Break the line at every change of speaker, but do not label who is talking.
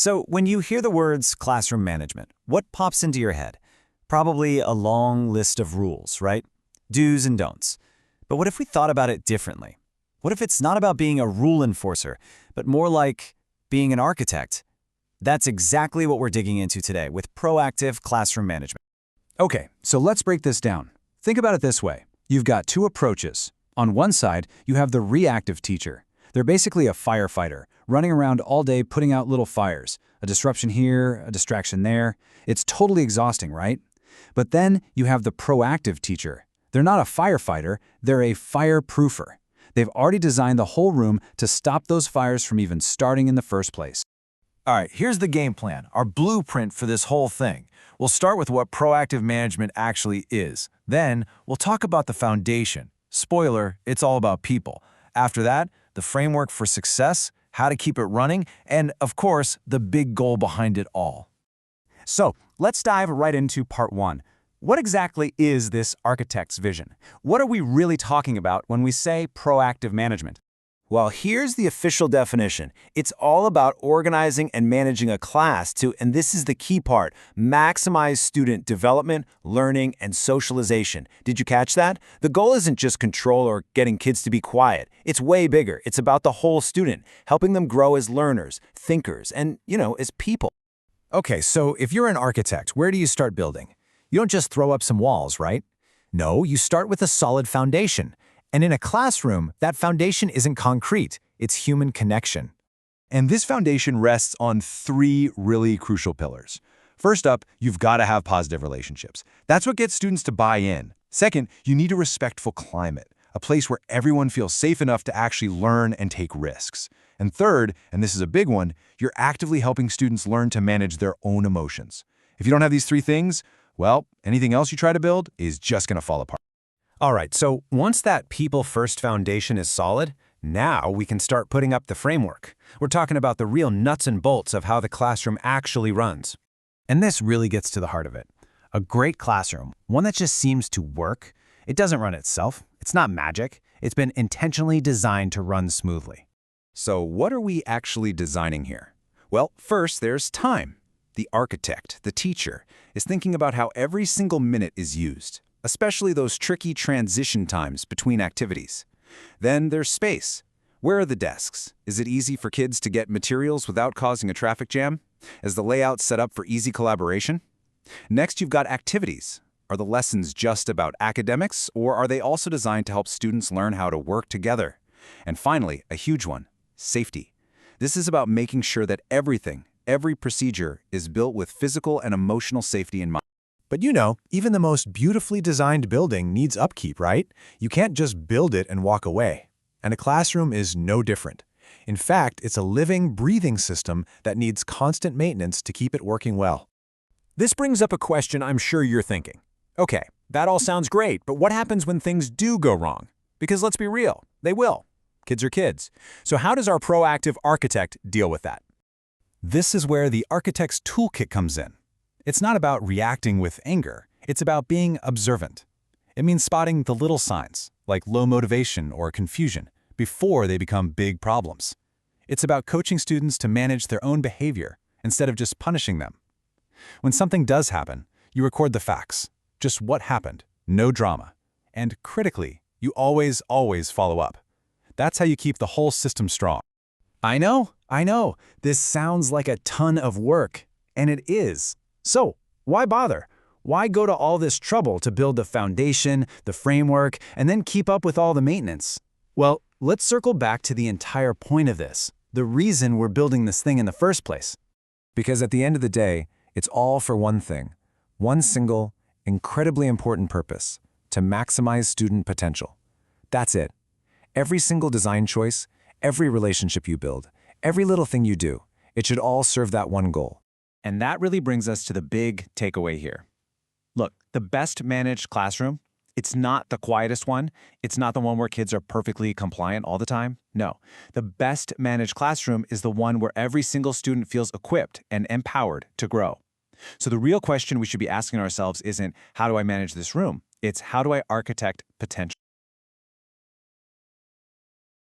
So when you hear the words classroom management, what pops into your head? Probably a long list of rules, right? Do's and don'ts. But what if we thought about it differently? What if it's not about being a rule enforcer, but more like being an architect? That's exactly what we're digging into today with proactive classroom management.
Okay, so let's break this down. Think about it this way. You've got two approaches. On one side, you have the reactive teacher. They're basically a firefighter, running around all day putting out little fires. A disruption here, a distraction there. It's totally exhausting, right? But then you have the proactive teacher. They're not a firefighter, they're a fireproofer. They've already designed the whole room to stop those fires from even starting in the first place.
All right, here's the game plan, our blueprint for this whole thing. We'll start with what proactive management actually is. Then, we'll talk about the foundation. Spoiler, it's all about people. After that, the framework for success, how to keep it running, and, of course, the big goal behind it all.
So, let's dive right into part one. What exactly is this architect's vision? What are we really talking about when we say proactive management?
Well, here's the official definition. It's all about organizing and managing a class to, and this is the key part, maximize student development, learning, and socialization. Did you catch that? The goal isn't just control or getting kids to be quiet. It's way bigger. It's about the whole student, helping them grow as learners, thinkers, and, as people.
Okay, so if you're an architect, where do you start building? You don't just throw up some walls, right? No, you start with a solid foundation. And in a classroom, that foundation isn't concrete, it's human connection.
And this foundation rests on three really crucial pillars. First up, you've got to have positive relationships. That's what gets students to buy in. Second, you need a respectful climate, a place where everyone feels safe enough to actually learn and take risks. And third, and this is a big one, you're actively helping students learn to manage their own emotions. If you don't have these three things, well, anything else you try to build is just going to fall apart.
All right, so once that people-first foundation is solid, now we can start putting up the framework. We're talking about the real nuts and bolts of how the classroom actually runs. And this really gets to the heart of it. A great classroom, one that just seems to work, it doesn't run itself. It's not magic. It's been intentionally designed to run smoothly.
So what are we actually designing here? Well, first there's time. The architect, the teacher, is thinking about how every single minute is used, especially those tricky transition times between activities. Then there's space. Where are the desks? Is it easy for kids to get materials without causing a traffic jam? Is the layout set up for easy collaboration? Next, you've got activities. Are the lessons just about academics, or are they also designed to help students learn how to work together? And finally, a huge one, safety. This is about making sure that every procedure is built with physical and emotional safety in mind.
But even the most beautifully designed building needs upkeep, right? You can't just build it and walk away. And a classroom is no different. In fact, it's a living, breathing system that needs constant maintenance to keep it working well. This brings up a question I'm sure you're thinking. Okay, that all sounds great, but what happens when things do go wrong? Because let's be real, they will. Kids are kids. So how does our proactive architect deal with that?
This is where the architect's toolkit comes in. It's not about reacting with anger. It's about being observant. It means spotting the little signs, like low motivation or confusion, before they become big problems. It's about coaching students to manage their own behavior instead of just punishing them. When something does happen, you record the facts, just what happened, no drama. And critically, you always follow up. That's how you keep the whole system strong.
I know. This sounds like a ton of work, and it is. So, why bother? Why go to all this trouble to build the foundation, the framework, and then keep up with all the maintenance? Well, let's circle back to the entire point of this, the reason we're building this thing in the first place. Because at the end of the day, it's all for one thing, one single, incredibly important purpose, to maximize student potential. That's it. Every single design choice, every relationship you build, every little thing you do, it should all serve that one goal.
And that really brings us to the big takeaway here. Look, the best managed classroom, it's not the quietest one. It's not the one where kids are perfectly compliant all the time. No, the best managed classroom is the one where every single student feels equipped and empowered to grow. So the real question we should be asking ourselves isn't, how do I manage this room? It's, how do I architect potential?